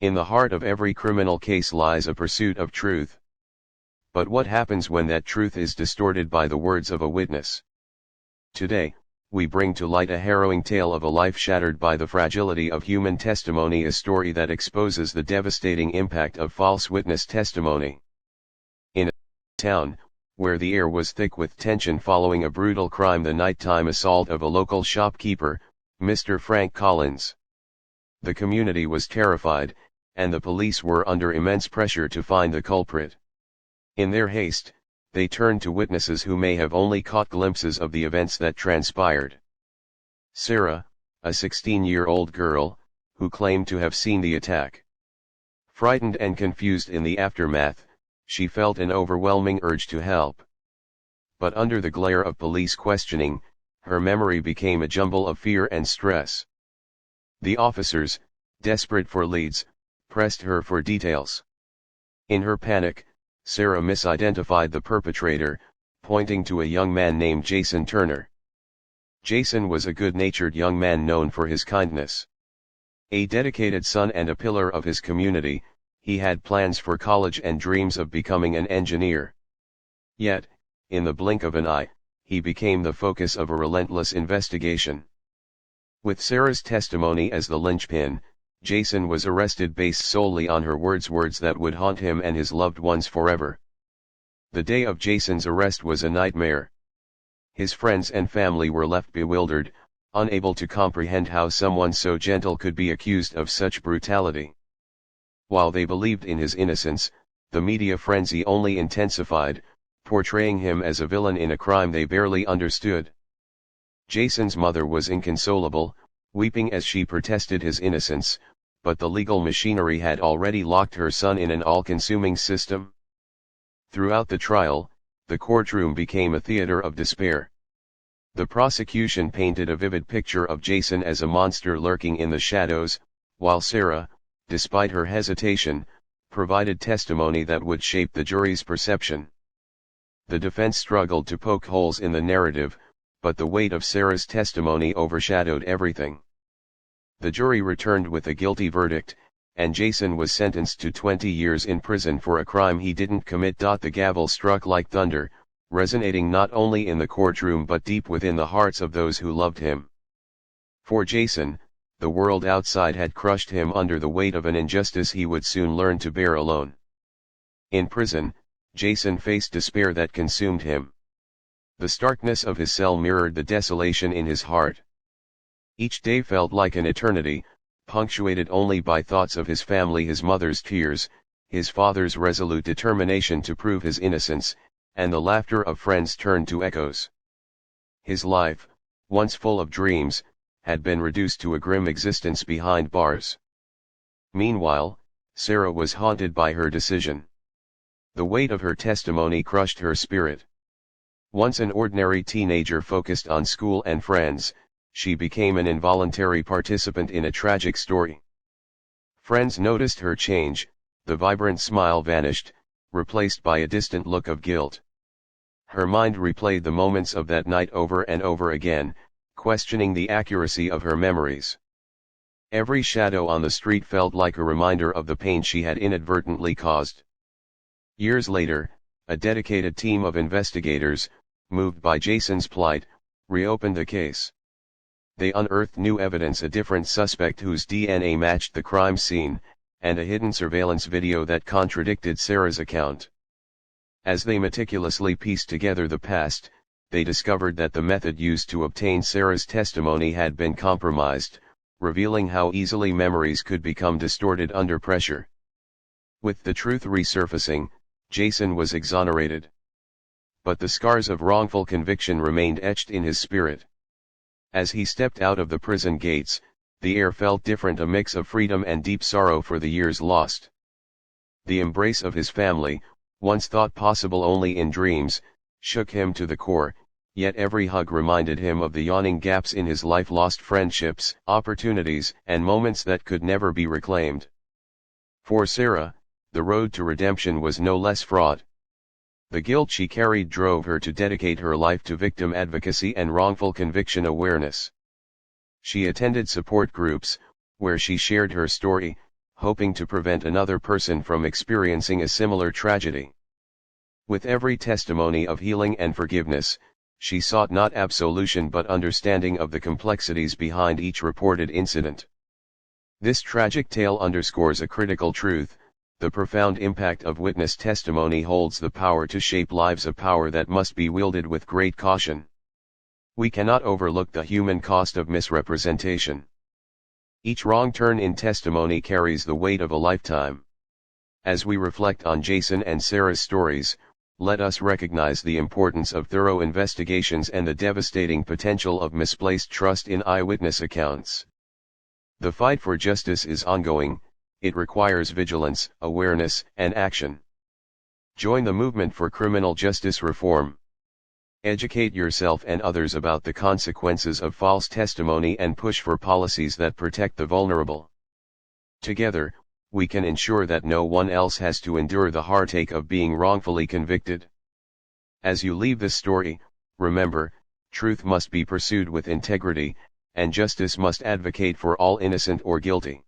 In the heart of every criminal case lies a pursuit of truth. But what happens when that truth is distorted by the words of a witness? Today, we bring to light a harrowing tale of a life shattered by the fragility of human testimony, a story that exposes the devastating impact of false witness testimony. In a town, where the air was thick with tension following a brutal crime, the nighttime assault of a local shopkeeper, Mr. Frank Collins. The community was terrified, and the police were under immense pressure to find the culprit. In their haste, they turned to witnesses who may have only caught glimpses of the events that transpired. Sarah, a 16-year-old girl, who claimed to have seen the attack. Frightened and confused in the aftermath, she felt an overwhelming urge to help. But under the glare of police questioning, her memory became a jumble of fear and stress. The officers, desperate for leads, pressed her for details. In her panic, Sarah misidentified the perpetrator, pointing to a young man named Jason Turner. Jason was a good-natured young man known for his kindness. A dedicated son and a pillar of his community, he had plans for college and dreams of becoming an engineer. Yet, in the blink of an eye, he became the focus of a relentless investigation. With Sarah's testimony as the linchpin, Jason was arrested based solely on her words that would haunt him and his loved ones forever. The day of Jason's arrest was a nightmare. His friends and family were left bewildered, unable to comprehend how someone so gentle could be accused of such brutality. While they believed in his innocence, the media frenzy only intensified, portraying him as a villain in a crime they barely understood. Jason's mother was inconsolable, weeping as she protested his innocence, but the legal machinery had already locked her son in an all-consuming system. Throughout the trial, the courtroom became a theater of despair. The prosecution painted a vivid picture of Jason as a monster lurking in the shadows, while Sarah, despite her hesitation, provided testimony that would shape the jury's perception. The defense struggled to poke holes in the narrative, but the weight of Sarah's testimony overshadowed everything. The jury returned with a guilty verdict, and Jason was sentenced to 20 years in prison for a crime he didn't commit. The gavel struck like thunder, resonating not only in the courtroom but deep within the hearts of those who loved him. For Jason, the world outside had crushed him under the weight of an injustice he would soon learn to bear alone. In prison, Jason faced despair that consumed him. The starkness of his cell mirrored the desolation in his heart. Each day felt like an eternity, punctuated only by thoughts of his family, his mother's tears, his father's resolute determination to prove his innocence, and the laughter of friends turned to echoes. His life, once full of dreams, had been reduced to a grim existence behind bars. Meanwhile, Sarah was haunted by her decision. The weight of her testimony crushed her spirit. Once an ordinary teenager focused on school and friends, she became an involuntary participant in a tragic story. Friends noticed her change, the vibrant smile vanished, replaced by a distant look of guilt. Her mind replayed the moments of that night over and over again, questioning the accuracy of her memories. Every shadow on the street felt like a reminder of the pain she had inadvertently caused. Years later, a dedicated team of investigators, moved by Jason's plight, reopened the case. They unearthed new evidence: a different suspect whose DNA matched the crime scene, and a hidden surveillance video that contradicted Sarah's account. As they meticulously pieced together the past, they discovered that the method used to obtain Sarah's testimony had been compromised, revealing how easily memories could become distorted under pressure. With the truth resurfacing, Jason was exonerated. But the scars of wrongful conviction remained etched in his spirit. As he stepped out of the prison gates, the air felt different, a mix of freedom and deep sorrow for the years lost. The embrace of his family, once thought possible only in dreams, shook him to the core, yet every hug reminded him of the yawning gaps in his life: lost friendships, opportunities, and moments that could never be reclaimed. For Sarah, the road to redemption was no less fraught. The guilt she carried drove her to dedicate her life to victim advocacy and wrongful conviction awareness. She attended support groups, where she shared her story, hoping to prevent another person from experiencing a similar tragedy. With every testimony of healing and forgiveness, she sought not absolution but understanding of the complexities behind each reported incident. This tragic tale underscores a critical truth: the profound impact of witness testimony holds the power to shape lives, a power that must be wielded with great caution. We cannot overlook the human cost of misrepresentation. Each wrong turn in testimony carries the weight of a lifetime. As we reflect on Jason and Sarah's stories, let us recognize the importance of thorough investigations and the devastating potential of misplaced trust in eyewitness accounts. The fight for justice is ongoing. It requires vigilance, awareness, and action. Join the movement for criminal justice reform. Educate yourself and others about the consequences of false testimony and push for policies that protect the vulnerable. Together, we can ensure that no one else has to endure the heartache of being wrongfully convicted. As you leave this story, remember, truth must be pursued with integrity, and justice must advocate for all innocent or guilty.